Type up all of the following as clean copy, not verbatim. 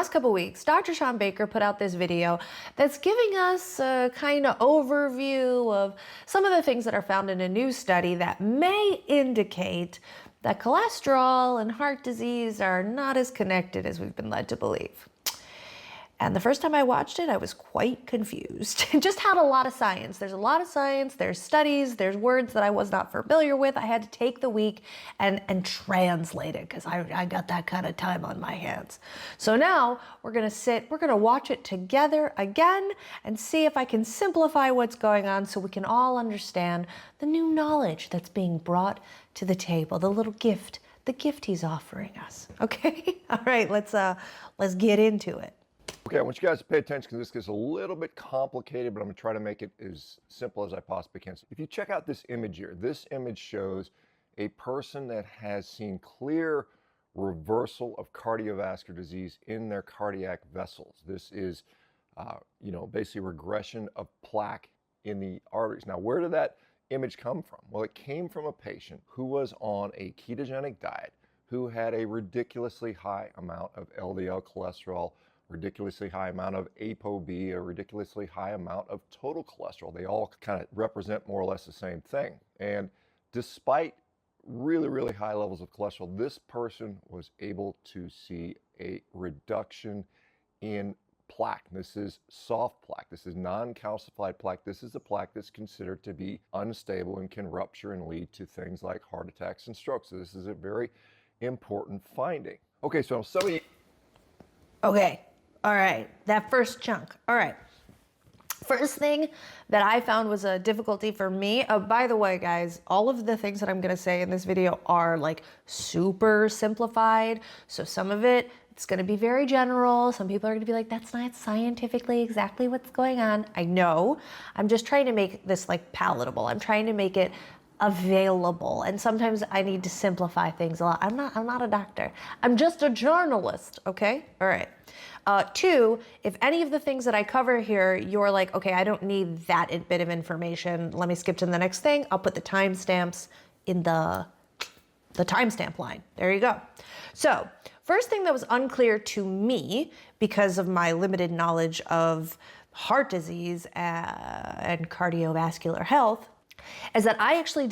last couple weeks, Dr. Shawn Baker put out this video that's giving us a kind of overview of some of the things that are found in a new study that may indicate that cholesterol and heart disease are not as connected as we've been led to believe. And the first time I watched it, I was quite confused. It just had a lot of science. There's a lot of science, there's studies, there's words that I was not familiar with. I had to take the week and translate it because I got that kind of time on my hands. So now we're gonna watch it together again and see if I can simplify what's going on so we can all understand the new knowledge that's being brought to the table, the little gift, the gift he's offering us, okay? All right, let's get into it. Okay, I want you guys to pay attention because this gets a little bit complicated, but I'm going to try to make it as simple as I possibly can. So if you check out this image here, this image shows a person that has seen clear reversal of cardiovascular disease in their cardiac vessels. This is, basically regression of plaque in the arteries. Now, where did that image come from? Well, it came from a patient who was on a ketogenic diet, who had a ridiculously high amount of LDL cholesterol, ridiculously high amount of ApoB, a ridiculously high amount of total cholesterol. They all kind of represent more or less the same thing. And despite really, really high levels of cholesterol, this person was able to see a reduction in plaque. This is soft plaque. This is non-calcified plaque. This is a plaque that's considered to be unstable and can rupture and lead to things like heart attacks and strokes. So this is a very important finding. Okay, so some of you... Okay. All right, that first chunk. All right. First thing that I found was a difficulty for me. By the way, guys, all of the things that I'm going to say in this video are like super simplified. So some of it's going to be very general. Some people are going to be like, that's not scientifically exactly what's going on. I know. I'm just trying to make this like palatable. I'm trying to make it available. And sometimes I need to simplify things a lot. I'm not a doctor. I'm just a journalist. Okay. All right. Two, if any of the things that I cover here, you're like, okay, I don't need that bit of information. Let me skip to the next thing. I'll put the timestamps in the timestamp line. There you go. So first thing that was unclear to me because of my limited knowledge of heart disease and cardiovascular health is that I actually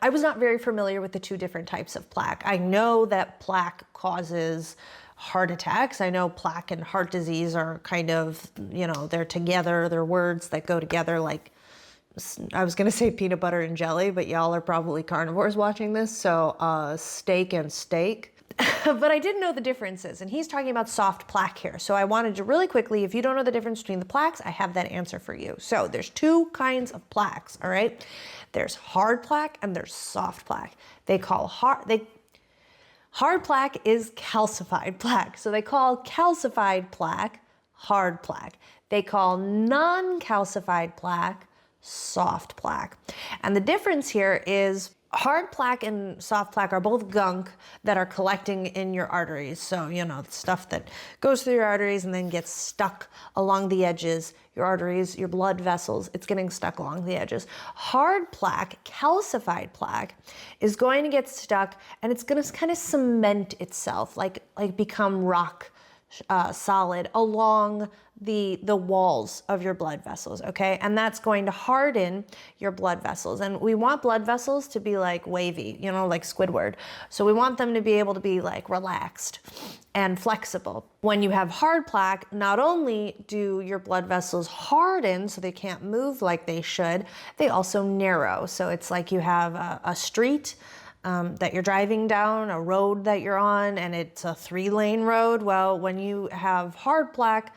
I was not very familiar with the two different types of plaque. I know that plaque causes heart attacks. I know plaque and heart disease are kind of, they're together. They're words that go together like, I was going to say peanut butter and jelly, but y'all are probably carnivores watching this. So steak and steak. But I didn't know the differences. And he's talking about soft plaque here. So I wanted to really quickly, if you don't know the difference between the plaques, I have that answer for you. So there's two kinds of plaques, all right? There's hard plaque and there's soft plaque. Hard plaque is calcified plaque. So they call calcified plaque hard plaque. They call non-calcified plaque soft plaque. And the difference here is hard plaque and soft plaque are both gunk that are collecting in your arteries. So, the stuff that goes through your arteries and then gets stuck along the edges, your arteries, your blood vessels, it's getting stuck along the edges. Hard plaque, calcified plaque, is going to get stuck and it's going to kind of cement itself, like become rock solid along the walls of your blood vessels, okay? And that's going to harden your blood vessels. And we want blood vessels to be like wavy, like Squidward. So we want them to be able to be like relaxed and flexible. When you have hard plaque, not only do your blood vessels harden so they can't move like they should, they also narrow. So it's like you have a street that you're driving down, a road that you're on, and it's a 3-lane road. Well, when you have hard plaque,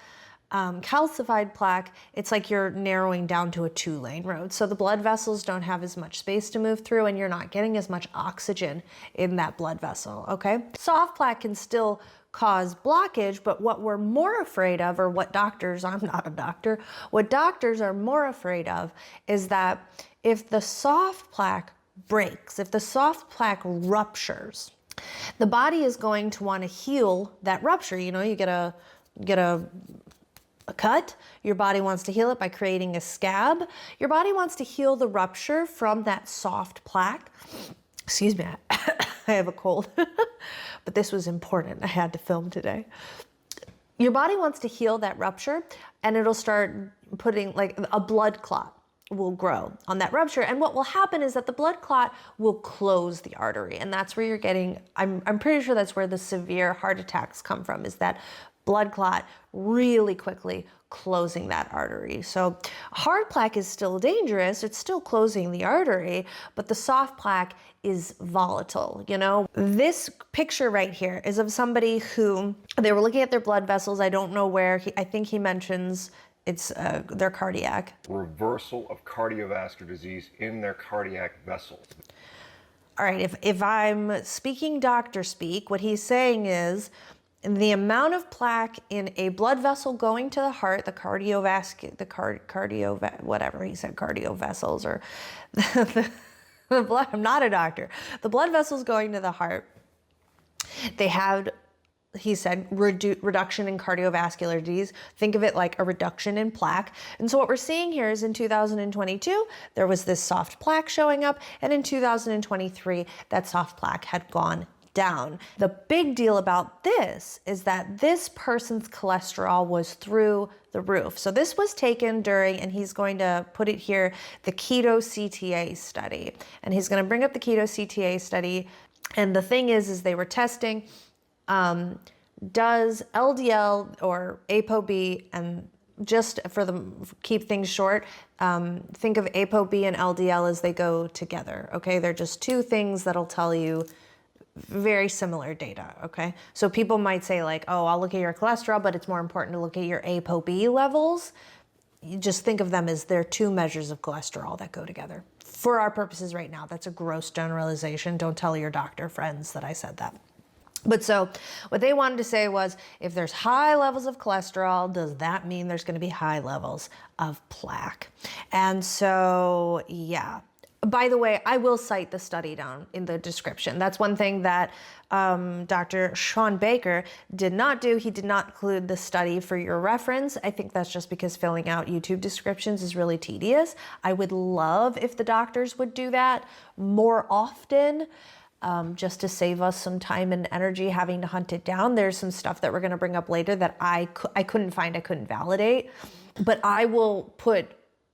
calcified plaque, it's like you're narrowing down to a 2-lane road. So the blood vessels don't have as much space to move through and you're not getting as much oxygen in that blood vessel, okay? Soft plaque can still cause blockage, but what we're more afraid of, or what doctors, I'm not a doctor, what doctors are more afraid of is that if the soft plaque breaks, if the soft plaque ruptures, the body is going to want to heal that rupture. You get a cut, your body wants to heal it by creating a scab. Your body wants to heal the rupture from that soft plaque. Excuse me, I have a cold, but this was important. I had to film today. your body wants to heal that rupture, and it'll start putting, like, a blood clot will grow on that rupture. And what will happen is that the blood clot will close the artery. And that's where you're getting, I'm pretty sure that's where the severe heart attacks come from, is that blood clot really quickly closing that artery. So hard plaque is still dangerous. It's still closing the artery, but the soft plaque is volatile. You know, this picture right here is of somebody who, they were looking at their blood vessels. I don't know where, I think he mentions it's their cardiac. Reversal of cardiovascular disease in their cardiac vessels. All right, if I'm speaking doctor speak, what he's saying is the amount of plaque in a blood vessel going to the heart, the cardiovascular, whatever he said, cardio vessels, or the blood, I'm not a doctor. The blood vessels going to the heart, they had, he said, reduction in cardiovascular disease. Think of it like a reduction in plaque. And so what we're seeing here is in 2022, there was this soft plaque showing up. And in 2023, that soft plaque had gone down. The big deal about this is that this person's cholesterol was through the roof. So this was taken during, and he's going to put it here, the KETO-CTA study. And he's going to bring up the KETO-CTA study. And the thing is they were testing, does LDL or ApoB, and just for the keep things short, think of ApoB and LDL as they go together, okay? They're just two things that'll tell you very similar data, okay? So people might say like, oh, I'll look at your cholesterol, but it's more important to look at your ApoB levels. You just think of them as they're two measures of cholesterol that go together. For our purposes right now, that's a gross generalization. Don't tell your doctor friends that I said that. But so what they wanted to say was, if there's high levels of cholesterol, does that mean there's going to be high levels of plaque? And so, yeah. By the way, I will cite the study down in the description. That's one thing that Dr. Shawn Baker did not do. He did not include the study for your reference. I think that's just because filling out YouTube descriptions is really tedious. I would love if the doctors would do that more often. Just to save us some time and energy having to hunt it down. There's some stuff that we're going to bring up later that I couldn't find, I couldn't validate, but I will put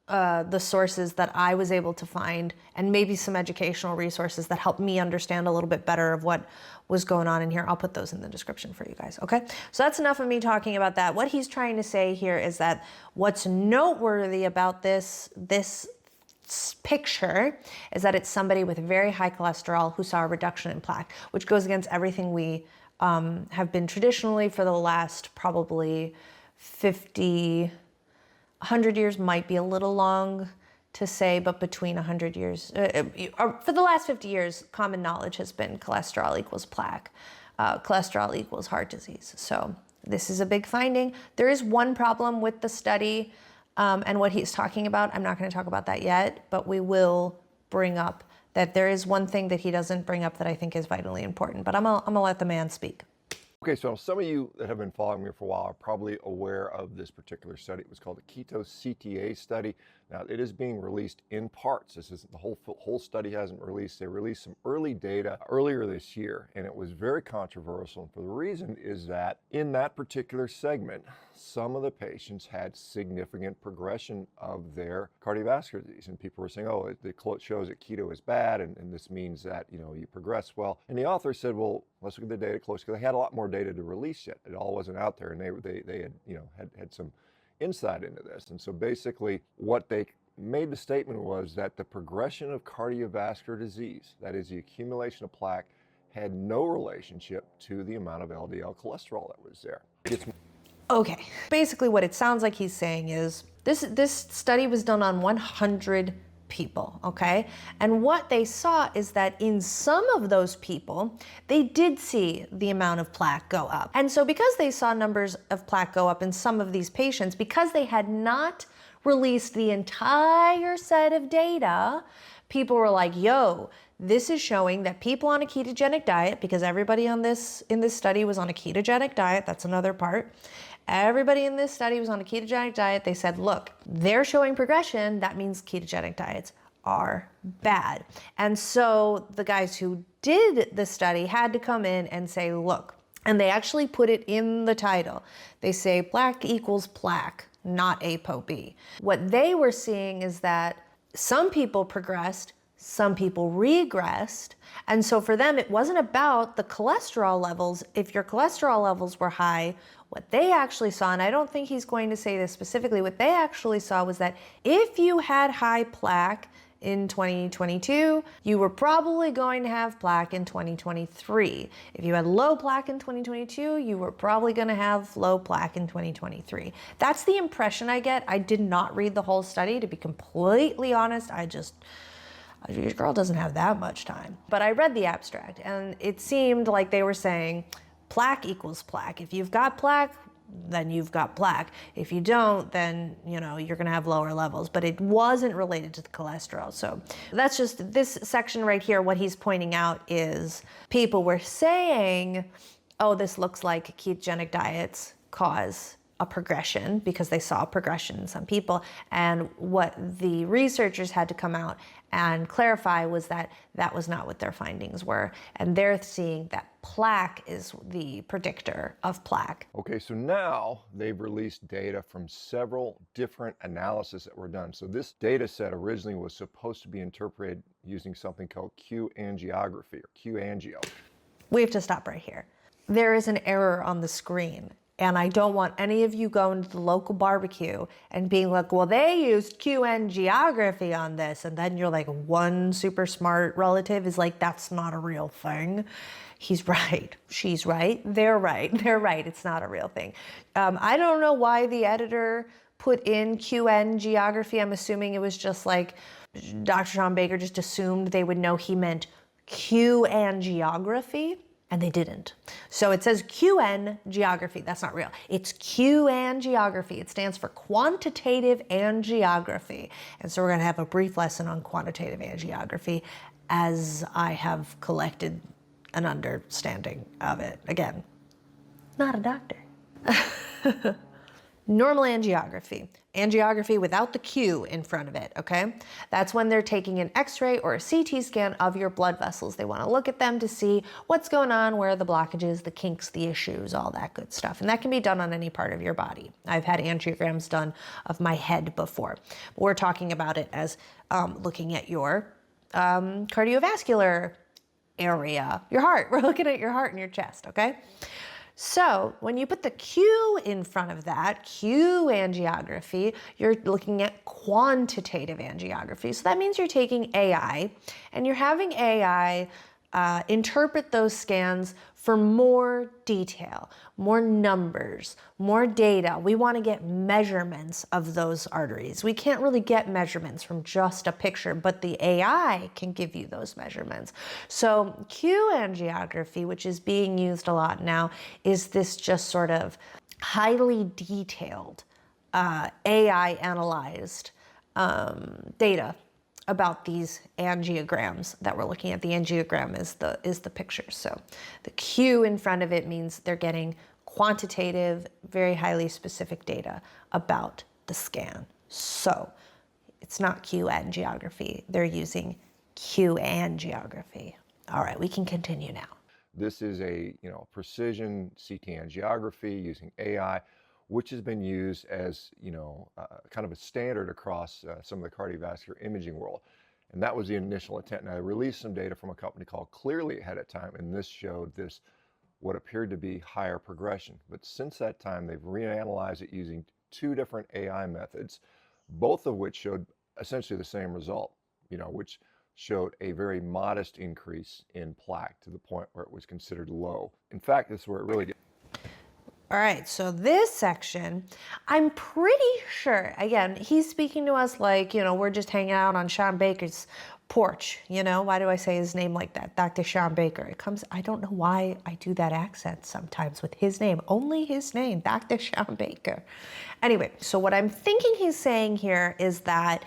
the sources that I was able to find, and maybe some educational resources that helped me understand a little bit better of what was going on in here. I'll put those in the description for you guys, okay? So that's enough of me talking about that. What he's trying to say here is that what's noteworthy about this picture is that it's somebody with very high cholesterol who saw a reduction in plaque, which goes against everything we have been traditionally for the last probably 100 years might be a little long to say, but between 100 years, for the last 50 years, common knowledge has been cholesterol equals plaque, cholesterol equals heart disease. So this is a big finding. There is one problem with the study, and what he's talking about. I'm not going to talk about that yet, but we will bring up that there is one thing that he doesn't bring up that I think is vitally important, but I'm gonna let the man speak. Okay, so some of you that have been following me for a while are probably aware of this particular study. It was called the KETO-CTA study. Now, it is being released in parts. This isn't the whole study hasn't released. They released some early data earlier this year, and it was very controversial. And for the reason is that in that particular segment, some of the patients had significant progression of their cardiovascular disease. And people were saying, oh, it shows that keto is bad, and this means that, you know, you progress well. And the author said, well, let's look at the data closely, because they had a lot more data to release yet. It all wasn't out there, and they had, you know, had some insight into this. And so basically what they made the statement was that the progression of cardiovascular disease, that is the accumulation of plaque, had no relationship to the amount of LDL cholesterol that was there. Okay, basically what it sounds like he's saying is this study was done on 100 people, okay? And what they saw is that in some of those people, they did see the amount of plaque go up. And so because they saw numbers of plaque go up in some of these patients, because they had not released the entire set of data, people were like, yo, this is showing that people on a ketogenic diet, because everybody in this study was on a ketogenic diet, that's another part. Everybody in this study was on a ketogenic diet. They said, look, they're showing progression. That means ketogenic diets are bad. And so the guys who did the study had to come in and say, look, And they actually put it in the title. They say plaque equals plaque, not ApoB. What they were seeing is that some people progressed, some people regressed. And so for them, it wasn't about the cholesterol levels. If your cholesterol levels were high, what they actually saw, and I don't think he's going to say this specifically, what they actually saw was that if you had high plaque in 2022, you were probably going to have plaque in 2023. If you had low plaque in 2022, you were probably going to have low plaque in 2023. That's the impression I get. I did not read the whole study, to be completely honest. Your girl doesn't have that much time. But I read the abstract, and it seemed like they were saying plaque equals plaque. If you've got plaque, then you've got plaque. If you don't, then you're gonna have lower levels, but it wasn't related to the cholesterol. So that's just this section right here. What he's pointing out is people were saying, oh, this looks like ketogenic diets cause a progression, because they saw progression in some people. And what the researchers had to come out and clarify was that that was not what their findings were. And they're seeing that plaque is the predictor of plaque. Okay, so now they've released data from several different analyses that were done. So this data set originally was supposed to be interpreted using something called Q-Angiography or Q-Angio. We have to stop right here. There is an error on the screen. And I don't want any of you going to the local barbecue and being like, well, they used Q-Angiography on this. And then you're like, one super smart relative is like, that's not a real thing. He's right. She's right. They're right. They're right. It's not a real thing. I don't know why the editor put in Q-Angiography. I'm assuming it was just like Dr. Shawn Baker just assumed they would know he meant Q-Angiography. And they didn't. So it says Q-Angiography. That's not real. It's Q-Angiography. It stands for quantitative angiography. And so we're going to have a brief lesson on quantitative angiography as I have collected an understanding of it. Again, not a doctor. Normal angiography. Angiography without the Q in front of it, okay? That's when they're taking an X-ray or a CT scan of your blood vessels. They want to look at them to see what's going on, where are the blockages, the kinks, the issues, all that good stuff. And that can be done on any part of your body. I've had angiograms done of my head before. We're talking about it as looking at your cardiovascular area, your heart. We're looking at your heart and your chest, okay? So when you put the Q in front of that, Q-Angiography, you're looking at quantitative angiography. So that means you're taking AI and you're having AI interpret those scans for more detail, more numbers, more data. We want to get measurements of those arteries. We can't really get measurements from just a picture, but the AI can give you those measurements. So Q-Angiography, which is being used a lot now, is this just sort of highly detailed AI analyzed data about these angiograms that we're looking at. The angiogram is the picture. So the Q in front of it means they're getting quantitative, very highly specific data about the scan. So it's not Q-Angiography. They're using Q-Angiography. All right, we can continue now. This is a precision CT angiography using AI, which has been used as kind of a standard across some of the cardiovascular imaging world. And that was the initial intent. And I released some data from a company called Clearly ahead of time, and this showed what appeared to be higher progression. But since that time, they've reanalyzed it using two different AI methods, both of which showed essentially the same result, which showed a very modest increase in plaque to the point where it was considered low. In fact, this is where it really did. All right, so this section, I'm pretty sure, again, he's speaking to us like, we're just hanging out on Shawn Baker's porch, why do I say his name like that? Dr. Shawn Baker. I don't know why I do that accent sometimes with his name, only his name, Dr. Shawn Baker. Anyway, so what I'm thinking he's saying here is that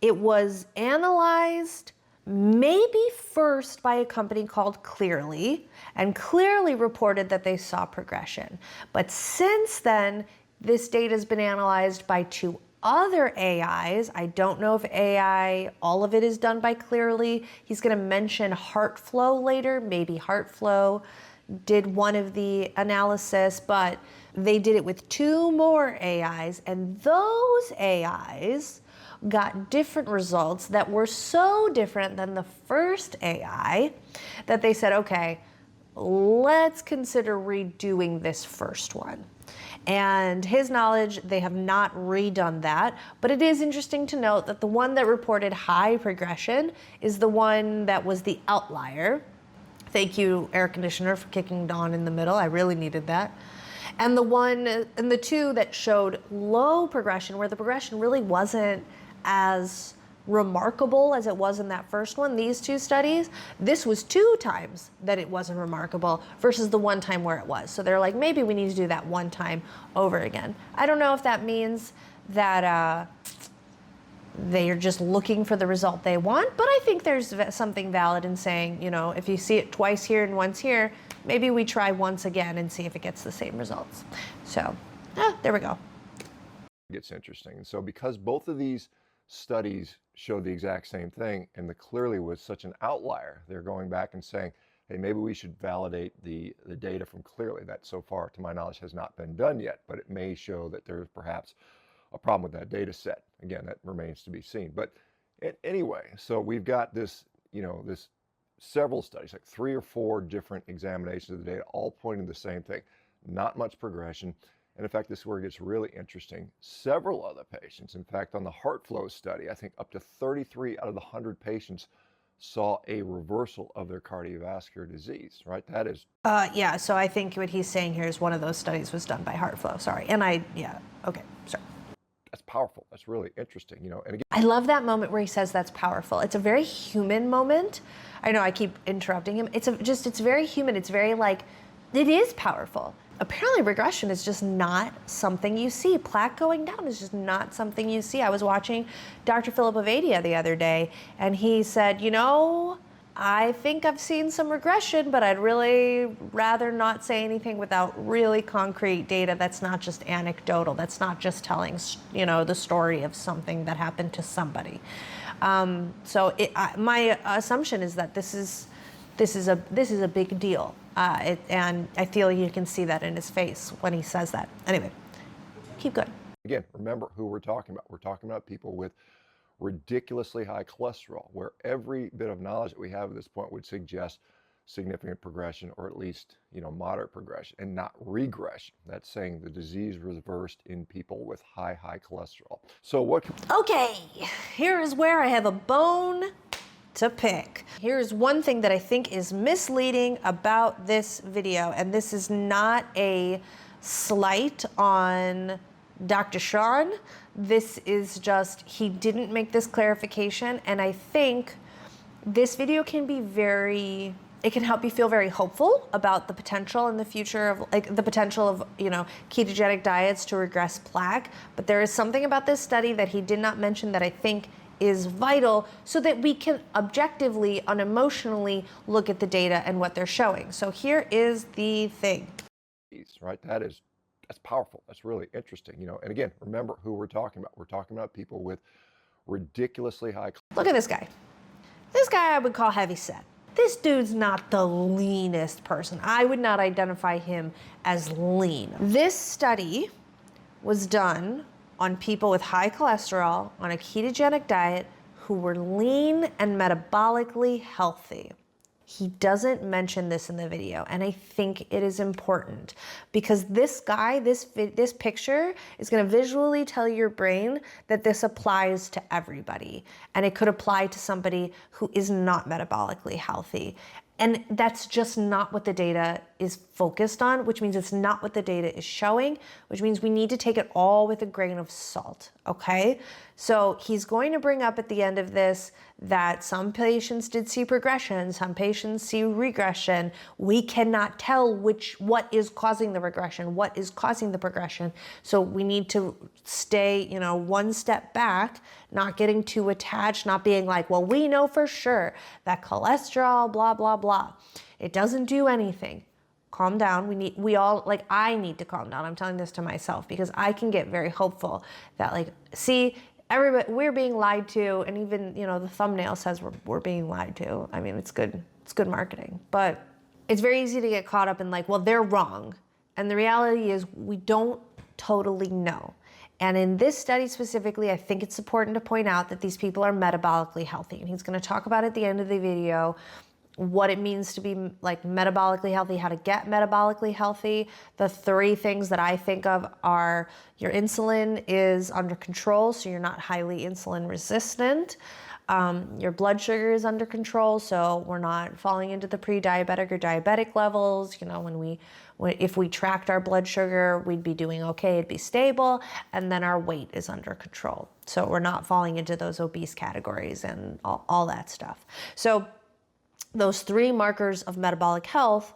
it was analyzed maybe first by a company called Clearly, and Clearly reported that they saw progression. But since then, this data has been analyzed by two other AIs. I don't know if all of it is done by Clearly. He's going to mention HeartFlow later, maybe HeartFlow, did one of the analysis, but they did it with 2 more AIs, and those AIs got different results that were so different than the first AI that they said, okay, let's consider redoing this first one. And his knowledge, they have not redone that, but it is interesting to note that the one that reported high progression is the one that was the outlier. Thank you, air conditioner, for kicking Dawn in the middle. I really needed that. And the 2 that showed low progression, where the progression really wasn't as remarkable as it was in that first one, these 2 studies, this was 2 times that it wasn't remarkable versus the 1 time where it was. So they're like, maybe we need to do that 1 time over again. I don't know if that means that they are just looking for the result they want, but I think there's something valid in saying, you know, if you see it twice here and once here, maybe we try once again and see if it gets the same results. So, there we go. It gets interesting. And so because both of these studies showed the exact same thing, and the clearly was such an outlier, they're going back and saying, hey, maybe we should validate the data from Clearly. That so far, to my knowledge, has not been done yet, but it may show that there's perhaps a problem with that data set. Again, that remains to be seen. But anyway, so we've got this, you know, this several studies, like 3 or 4 different examinations of the data, all pointing to the same thing. Not much progression. And in fact, this is where it gets really interesting. Several other patients, in fact, on the heart flow study, I think up to 33 out of the 100 patients saw a reversal of their cardiovascular disease, right? That is... Yeah, so I think what he's saying here is one of those studies was done by heart flow, sorry. And okay, sorry. That's powerful. That's really interesting, you know. And again, I love that moment where he says that's powerful. It's a very human moment. I know I keep interrupting him. It's very human. It's very like, it is powerful. Apparently regression is just not something you see. Plaque going down is just not something you see. I was watching Dr. Philip Avadia the other day, and he said, you know, I think I've seen some regression, but I'd really rather not say anything without really concrete data that's not just anecdotal, that's not just telling, you know, the story of something that happened to somebody. My assumption is that this is a big deal. And I feel you can see that in his face when he says that. Anyway, keep going. Again, remember who we're talking about. We're talking about people with ridiculously high cholesterol, where every bit of knowledge that we have at this point would suggest significant progression, or at least, you know, moderate progression, and not regression. That's saying the disease reversed in people with high cholesterol. So what... Okay, here is where I have a bone to pick. Here's one thing that I think is misleading about this video, and this is not a slight on Dr. Shawn. This is just, he didn't make this clarification, and I think this video can be it can help you feel very hopeful about the potential in the future of, like, the potential of, you know, ketogenic diets to regress plaque. But there is something about this study that he did not mention that I think is vital, so that we can objectively, unemotionally look at the data and what they're showing. So here is the thing. Right, that's powerful. That's really interesting, you know. And again, remember who we're talking about. We're talking about people with ridiculously high... Look at this guy. This guy I would call heavy set. This dude's not the leanest person. I would not identify him as lean. This study was done on people with high cholesterol on a ketogenic diet who were lean and metabolically healthy. He doesn't mention this in the video, and I think it is important because this guy, this picture is going to visually tell your brain that this applies to everybody, and it could apply to somebody who is not metabolically healthy. And that's just not what the data is focused on, which means it's not what the data is showing, which means we need to take it all with a grain of salt, okay? So he's going to bring up at the end of this that some patients did see progression, some patients see regression. We cannot tell what is causing the regression, what is causing the progression. So we need to stay, you know, one step back, not getting too attached, not being like, well, we know for sure that cholesterol, blah, blah, blah. It doesn't do anything. Calm down. I need to calm down. I'm telling this to myself because I can get very hopeful that, like, see, everybody, we're being lied to, and even, you know, the thumbnail says we're being lied to. I mean, it's good marketing, but it's very easy to get caught up in like, well, they're wrong. And the reality is we don't totally know. And in this study specifically, I think it's important to point out that these people are metabolically healthy. And he's going to talk about at the end of the video what it means to be like metabolically healthy, how to get metabolically healthy. The 3 things that I think of are your insulin is under control, so you're not highly insulin resistant. Your blood sugar is under control, so we're not falling into the pre-diabetic or diabetic levels. You know, if we tracked our blood sugar, we'd be doing okay, it'd be stable, and then our weight is under control. So we're not falling into those obese categories and all that stuff. So those 3 markers of metabolic health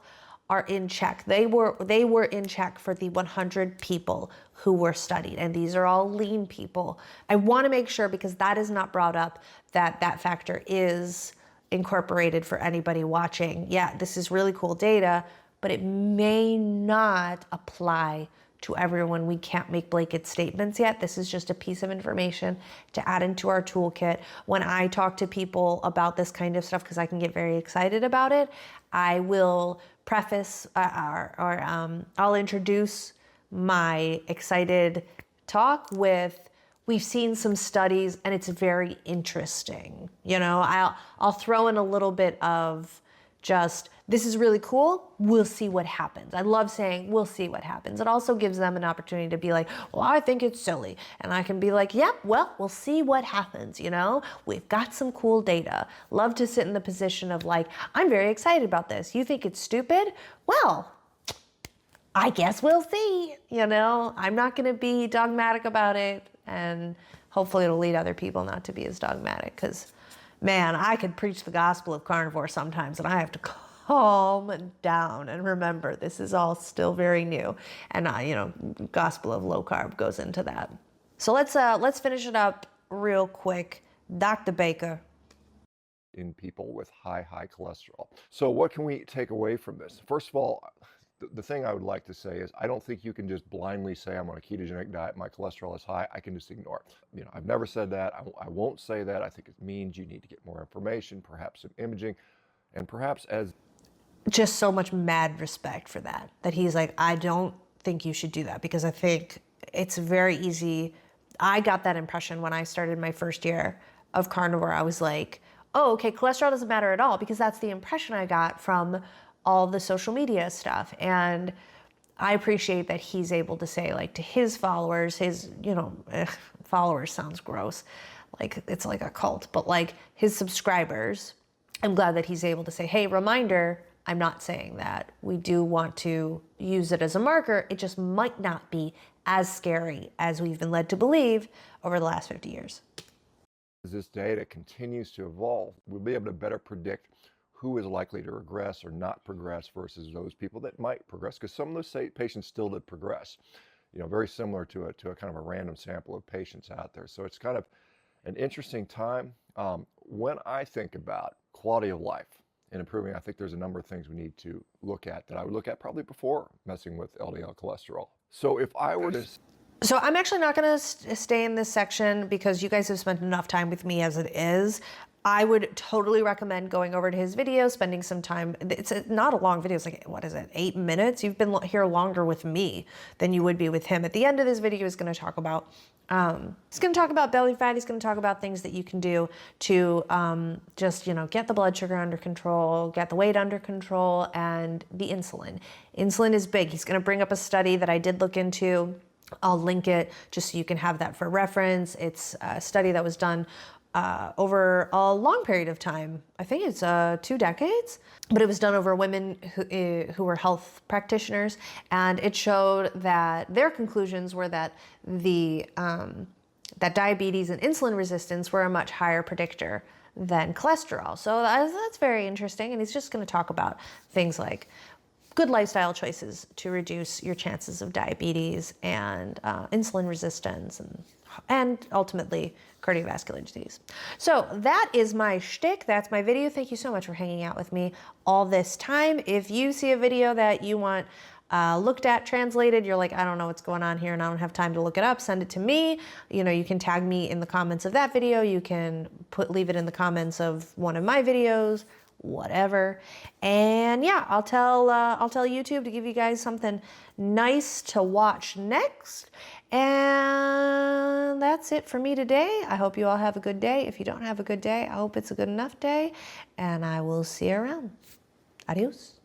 are in check. They were in check for the 100 people who were studied, and these are all lean people. I want to make sure, because that is not brought up, that that factor is incorporated for anybody watching. Yeah, this is really cool data, but it may not apply to everyone. We can't make blanket statements yet. This is just a piece of information to add into our toolkit. When I talk to people about this kind of stuff, because I can get very excited about it, I will preface I'll introduce my excited talk with, we've seen some studies and it's very interesting. You know, I'll throw in a little bit of just, this is really cool, we'll see what happens. I love saying, we'll see what happens. It also gives them an opportunity to be like, well, I think it's silly. And I can be like, yep, well, we'll see what happens, you know? We've got some cool data. Love to sit in the position of like, I'm very excited about this. You think it's stupid? Well, I guess we'll see, you know? I'm not gonna be dogmatic about it, and hopefully it'll lead other people not to be as dogmatic, because man, I could preach the gospel of carnivore sometimes, and I have to calm down and remember this is all still very new. And you know, gospel of low carb goes into that. So let's finish it up real quick. Dr. Baker. In people with high cholesterol. So what can we take away from this? First of all, the thing I would like to say is I don't think you can just blindly say I'm on a ketogenic diet, my cholesterol is high, I can just ignore it. You know, I've never said that. I won't say that. I think it means you need to get more information, perhaps some imaging, and perhaps as... Just so much mad respect for that he's like, I don't think you should do that, because I think it's very easy. I got that impression when I started my first year of carnivore. I was like, oh, okay, cholesterol doesn't matter at all, because that's the impression I got from all the social media stuff. And I appreciate that he's able to say, like, to his followers, his, you know, followers sounds gross, like it's like a cult, but like his subscribers, I'm glad that he's able to say, hey, reminder, I'm not saying that. We do want to use it as a marker. It just might not be as scary as we've been led to believe over the last 50 years. As this data continues to evolve, we'll be able to better predict who is likely to regress or not progress versus those people that might progress, because some of those patients still did progress, you know, very similar to a kind of a random sample of patients out there. So it's kind of an interesting time. When I think about quality of life and improving, I think there's a number of things we need to look at that I would look at probably before messing with LDL cholesterol. So if I were to... So I'm actually not going to stay in this section because you guys have spent enough time with me as it is. I would totally recommend going over to his video, spending some time. It's not a long video. It's like, what is it, 8 minutes? You've been here longer with me than you would be with him. At the end of this video, he's going to talk about belly fat. He's going to talk about things that you can do to just, you know, get the blood sugar under control, get the weight under control, and the insulin. Insulin is big. He's going to bring up a study that I did look into. I'll link it just so you can have that for reference. It's a study that was done over a long period of time. I think it's 2 decades, but it was done over women who were health practitioners, and it showed that their conclusions were that that diabetes and insulin resistance were a much higher predictor than cholesterol. So that's very interesting, and he's just going to talk about things like good lifestyle choices to reduce your chances of diabetes and insulin resistance and ultimately cardiovascular disease. So that is my shtick. That's my video. Thank you so much for hanging out with me all this time. If you see a video that you want looked at, translated, you're like, I don't know what's going on here and I don't have time to look it up, send it to me. You know, you can tag me in the comments of that video. You can leave it in the comments of one of my videos, whatever. And yeah, I'll tell YouTube to give you guys something nice to watch next. And that's it for me today. I hope you all have a good day. If you don't have a good day, I hope it's a good enough day. And I will see you around. Adios.